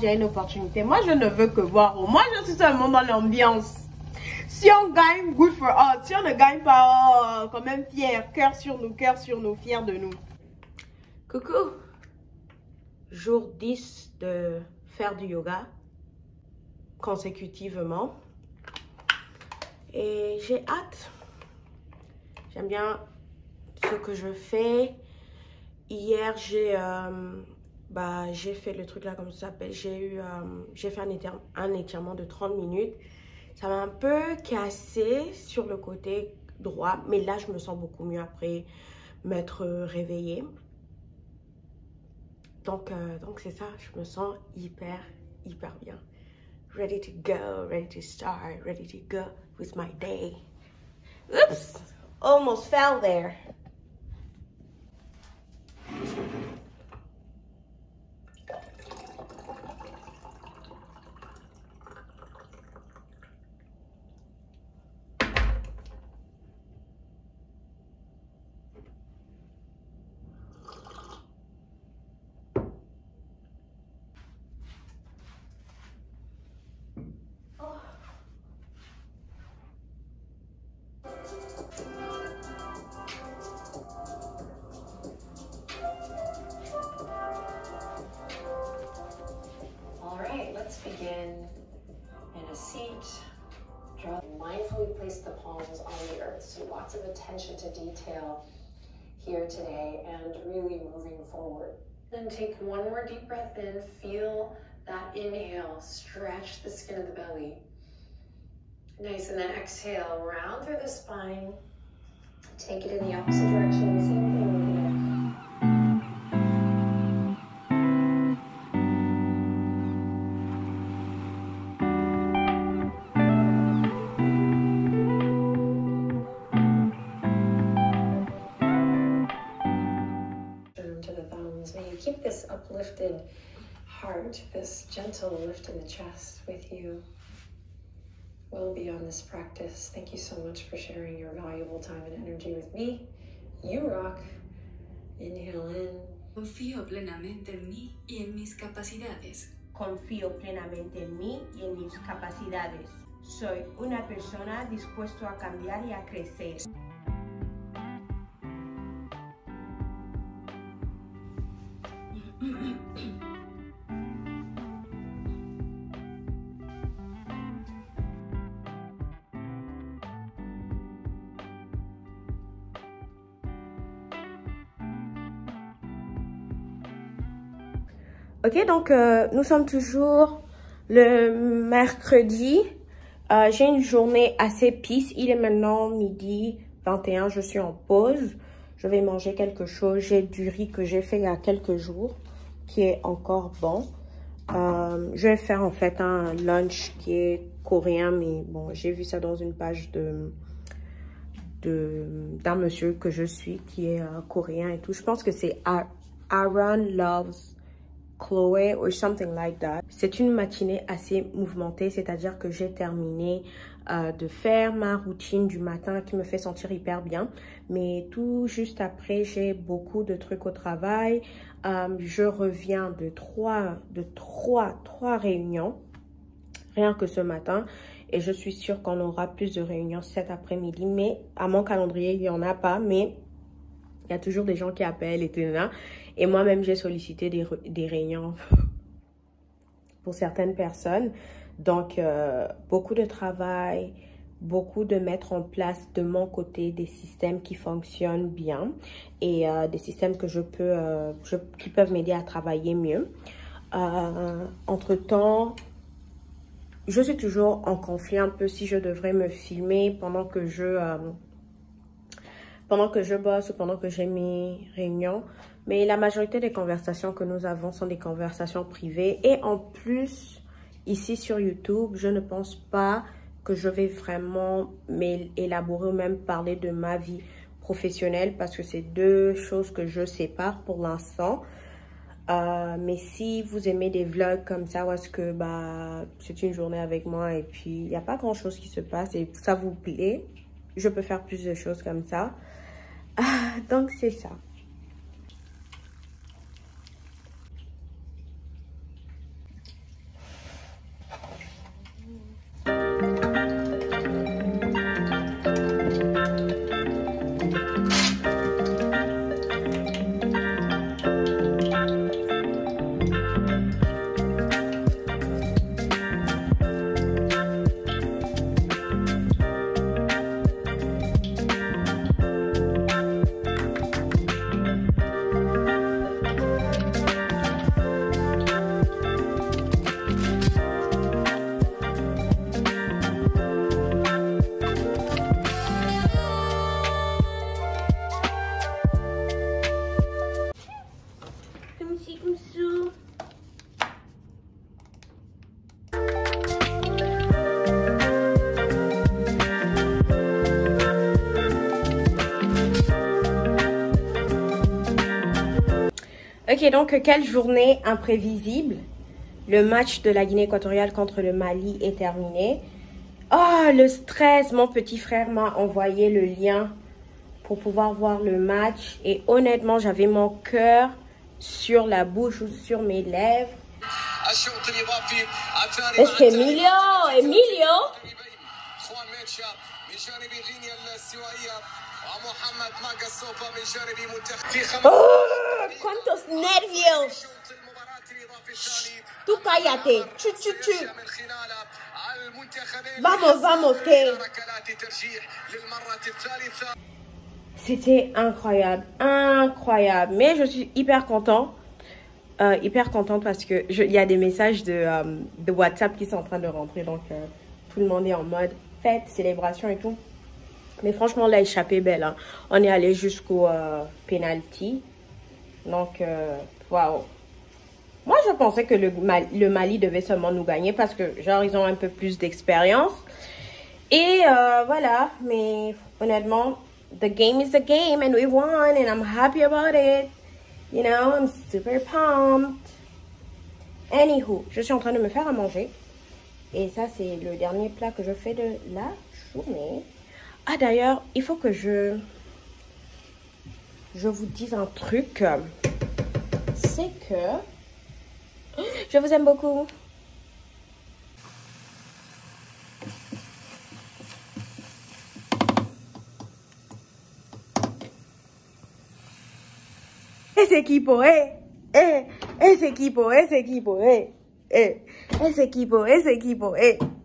J'ai une opportunité. Moi, je ne veux que voir. Moi, je suis seulement dans l'ambiance. Si on gagne, good for us. Si on ne gagne pas, quand même fier. Cœur sur nous, fiers de nous. Coucou. Jour 10 de faire du yoga consécutivement. Et j'ai hâte. J'aime bien ce que je fais. Hier, j'ai fait le truc là, comme ça s'appelle. J'ai fait un étirement de 30 minutes. Ça m'a un peu cassé sur le côté droit. Mais là, je me sens beaucoup mieux après m'être réveillée. Donc c'est ça. Je me sens hyper bien. Ready to go, ready to start, ready to go with my day. Oops! Almost fell there. Begin in a seat. Mindfully place the palms on the earth. So lots of attention to detail here today and really moving forward. Then take one more deep breath in. Feel that inhale. Stretch the skin of the belly. Nice. And then exhale. Round through the spine. Take it in the opposite direction. Same thing. Keep this uplifted heart, this gentle lift in the chest with you well beyond this practice. Thank you so much for sharing your valuable time and energy with me. You rock. Inhale in. Confío plenamente en mí y en mis capacidades. Confío plenamente en mí y en mis capacidades. Soy una persona dispuesta a cambiar y a crecer. Ok, donc nous sommes toujours le mercredi. J'ai une journée assez peace. Il est maintenant midi 21. Je suis en pause. Je vais manger quelque chose. J'ai du riz que j'ai fait il y a quelques jours qui est encore bon. Je vais faire en fait un lunch qui est coréen. Mais bon, j'ai vu ça dans une page d'un monsieur que je suis qui est coréen et tout. Je pense que c'est Aaron Loves Chloé or something like that. C'est une matinée assez mouvementée, c'est-à-dire que j'ai terminé de faire ma routine du matin qui me fait sentir hyper bien. Mais tout juste après, j'ai beaucoup de trucs au travail. Je reviens de trois réunions, rien que ce matin. Et je suis sûre qu'on aura plus de réunions cet après-midi. Mais à mon calendrier, il n'y en a pas. Mais il y a toujours des gens qui appellent et tout là. Et moi-même, j'ai sollicité des réunions pour certaines personnes. Donc, beaucoup de travail, beaucoup de mettre en place de mon côté des systèmes qui fonctionnent bien et des systèmes que qui peuvent m'aider à travailler mieux. Entre-temps, je suis toujours en conflit un peu si je devrais me filmer pendant que je bosse ou pendant que j'ai mes réunions. Mais la majorité des conversations que nous avons sont des conversations privées. Et en plus, ici sur YouTube, je ne pense pas que je vais vraiment m'élaborer ou même parler de ma vie professionnelle parce que c'est deux choses que je sépare pour l'instant. Mais si vous aimez des vlogs comme ça, où est-ce que c'est une journée avec moi et puis il n'y a pas grand chose qui se passe et ça vous plaît, je peux faire plus de choses comme ça. Donc c'est ça. Ok, donc quelle journée imprévisible. Le match de la Guinée équatoriale contre le Mali est terminé. Oh, le stress. Mon petit frère m'a envoyé le lien pour pouvoir voir le match. Et honnêtement, j'avais mon cœur sur la bouche ou sur mes lèvres. Est-ce qu'Emilio? Oh, cuántos nervios. Tú cállate. Chu. Vamos, que... C'était incroyable. Mais je suis hyper contente. Hyper contente parce que il y a des messages de WhatsApp qui sont en train de rentrer. Donc, tout le monde est en mode fête, célébration et tout. Mais franchement, la échappée belle. Hein. On est allé jusqu'au penalty. Donc, waouh. Moi, je pensais que le Mali devait seulement nous gagner parce que, genre, ils ont un peu plus d'expérience. Et voilà. Mais honnêtement, the game is the game and we won and I'm happy about it. You know, I'm super pumped. Anywho, je suis en train de me faire à manger. Et ça, c'est le dernier plat que je fais de la journée. Ah, d'ailleurs, il faut que je vous dise un truc. C'est que je vous aime beaucoup. Ese equipo, ese equipo, ese equipo, ese equipo, ese equipo, ese equipo,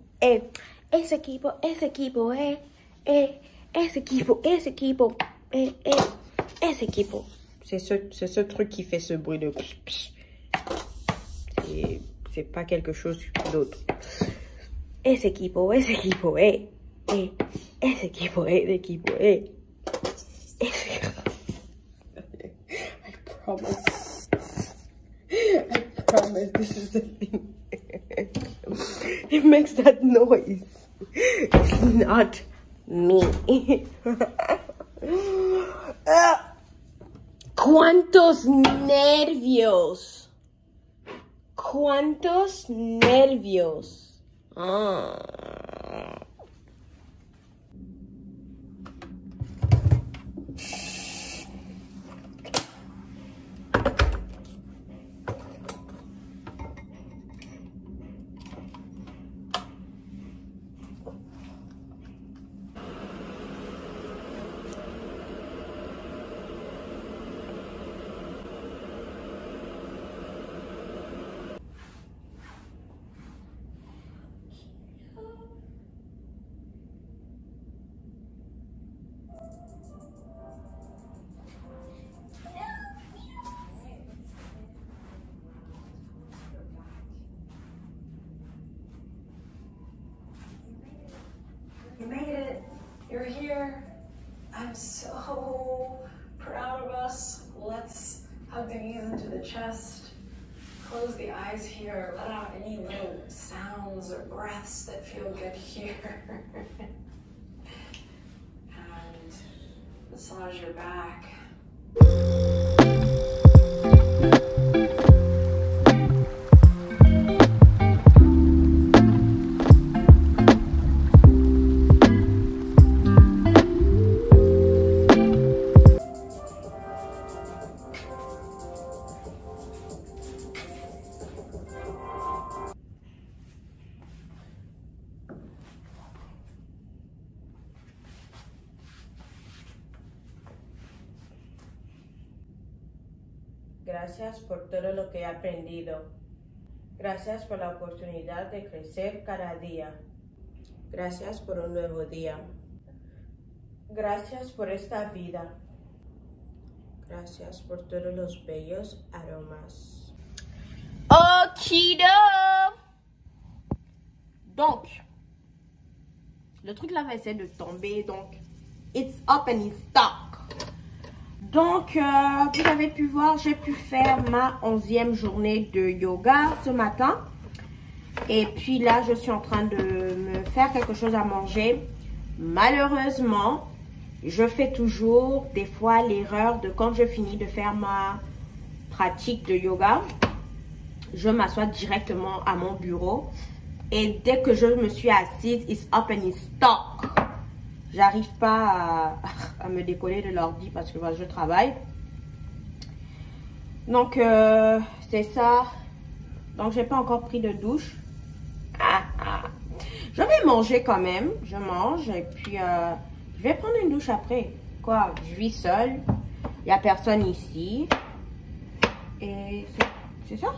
ese equipo, ese equipo, ese equipo, ese equipo. C'est ce truc qui fait ce bruit de psh, psh. C'est pas quelque chose d'autre. Ese equipo, ese equipo, ese equipo, ese equipo, I promise this is the thing. It makes that noise. It's not me. ¿Cuántos nervios? ¿Cuántos nervios? You made it. You're here. I'm so proud of us. Let's hug the knees into the chest. Close the eyes here. Let out any little sounds or breaths that feel good here. And massage your back. Gracias por todo lo que he aprendido. Gracias por la oportunidad de crecer cada día. Gracias por un nuevo día. Gracias por esta vida. Gracias por todos los bellos aromas. Okido! Donc, le truc là va essayer de tomber. Donc, it's up and it's stuck. Donc, vous avez pu voir, j'ai pu faire ma 11e journée de yoga ce matin. Et puis là, je suis en train de me faire quelque chose à manger. Malheureusement, je fais toujours des fois l'erreur de quand je finis de faire ma pratique de yoga, je m'assois directement à mon bureau. Et dès que je me suis assise, it's up and it's stuck. J'arrive pas à me décoller de l'ordi parce que je travaille. Donc, c'est ça. Donc, j'ai pas encore pris de douche. Je vais manger quand même. Je mange et puis je vais prendre une douche après. Quoi? Je vis seule. Il n'y a personne ici. Et c'est ça.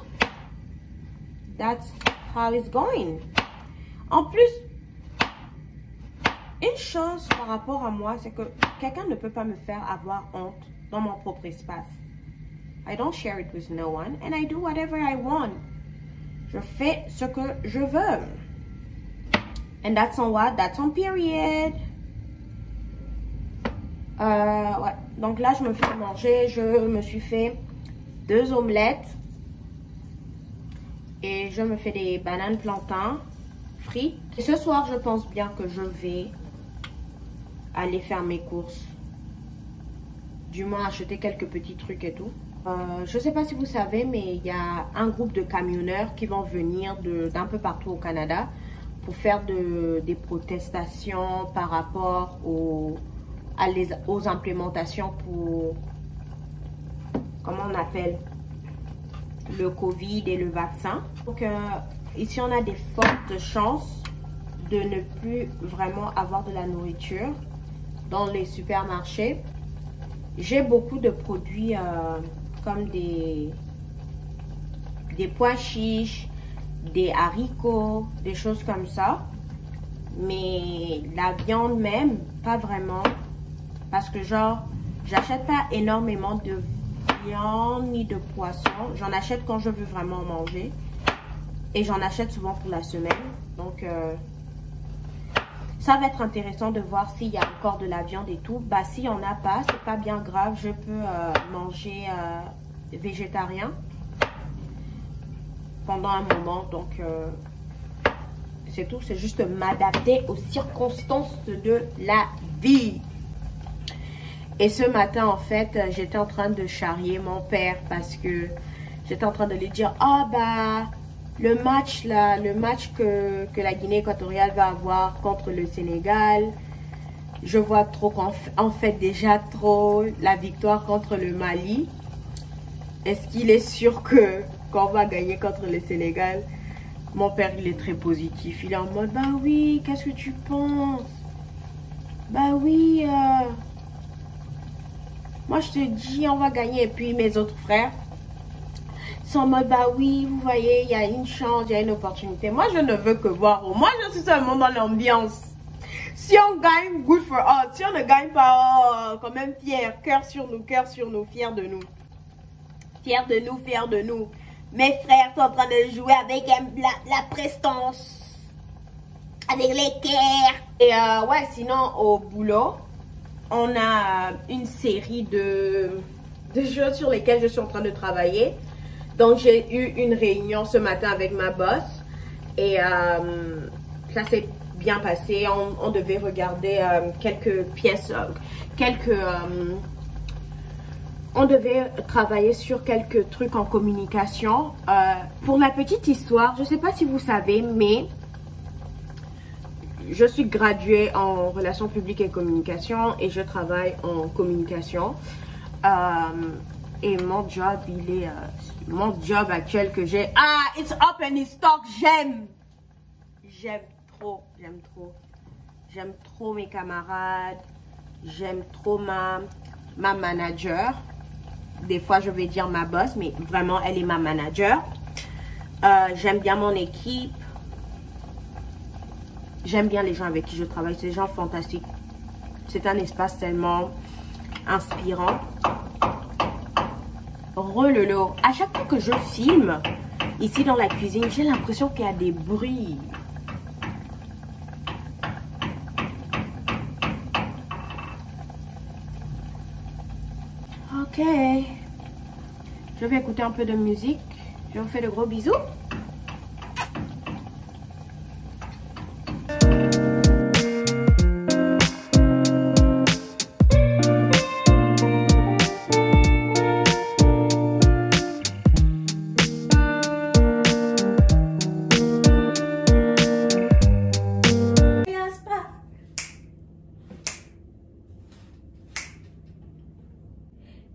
That's how it's going. En plus, une chose par rapport à moi, c'est que quelqu'un ne peut pas me faire avoir honte dans mon propre espace. I don't share it with no one and I do whatever I want. Je fais ce que je veux. And that's on what? That's on period. Ouais. Donc là, je me fais manger. Je me suis fait 2 omelettes. Et je me fais des bananes plantains frites. Et ce soir, je pense bien que je vais aller faire mes courses. Du moins, acheter quelques petits trucs et tout. Je ne sais pas si vous savez, mais il y a un groupe de camionneurs qui vont venir d'un peu partout au Canada pour faire des protestations par rapport aux implémentations pour, comment on appelle, le Covid et le vaccin. Donc ici on a des fortes chances de ne plus vraiment avoir de la nourriture dans les supermarchés. J'ai beaucoup de produits comme des pois chiches, des haricots, des choses comme ça. Mais la viande même, pas vraiment. Parce que genre, j'achète pas énormément de viande ni de poisson. J'en achète quand je veux vraiment manger. Et j'en achète souvent pour la semaine. Donc, ça va être intéressant de voir s'il y a encore de la viande et tout. Bah, s'il n'y en a pas, c'est pas bien grave. Je peux manger végétarien pendant un moment. Donc, c'est tout. C'est juste m'adapter aux circonstances de la vie. Et ce matin, en fait, j'étais en train de charrier mon père parce que j'étais en train de lui dire, ah bah, le match là, le match que la Guinée équatoriale va avoir contre le Sénégal, je vois trop qu'en fait déjà trop la victoire contre le Mali. Est-ce qu'il est sûr qu'on va gagner contre le Sénégal? Mon père, il est très positif. Il est en mode, bah oui, qu'est-ce que tu penses? Bah oui, moi je te dis, on va gagner. Et puis mes autres frères sont en mode, bah oui, vous voyez, il y a une chance, il y a une opportunité. Moi, je ne veux que voir. Moi, je suis seulement dans l'ambiance. Si on gagne, good for us. Si on ne gagne pas, oh, quand même fier. Cœur sur nous, fiers de nous. Fiers de nous, fiers de nous. Mes frères sont en train de jouer avec la prestance. Avec l'équerre. Et ouais, sinon, au boulot, on a une série de choses sur lesquelles je suis en train de travailler. Donc, j'ai eu une réunion ce matin avec ma boss. Et ça s'est bien passé. On devait regarder quelques pièces, on devait travailler sur quelques trucs en communication. Pour la petite histoire, je ne sais pas si vous savez, mais je suis graduée en relations publiques et communication et je travaille en communication. Et mon job, il est... mon job actuel que j'ai... Ah, it's up and it's stuck. J'aime trop. J'aime trop mes camarades. J'aime trop ma manager. Des fois, je vais dire ma boss, mais vraiment, elle est ma manager. J'aime bien mon équipe. J'aime bien les gens avec qui je travaille. C'est des gens fantastiques. C'est un espace tellement inspirant. Relolo. À chaque fois que je filme ici dans la cuisine, j'ai l'impression qu'il y a des bruits. Ok. Je vais écouter un peu de musique. Je vous fais de gros bisous.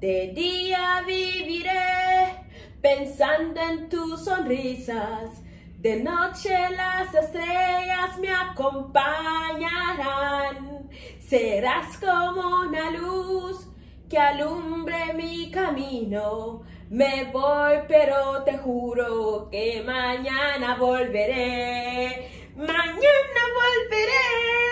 De día viviré pensando en tus sonrisas. De noche las estrellas me acompañarán. Serás como una luz que alumbre mi camino. Me voy, pero te juro que mañana volveré. Mañana volveré.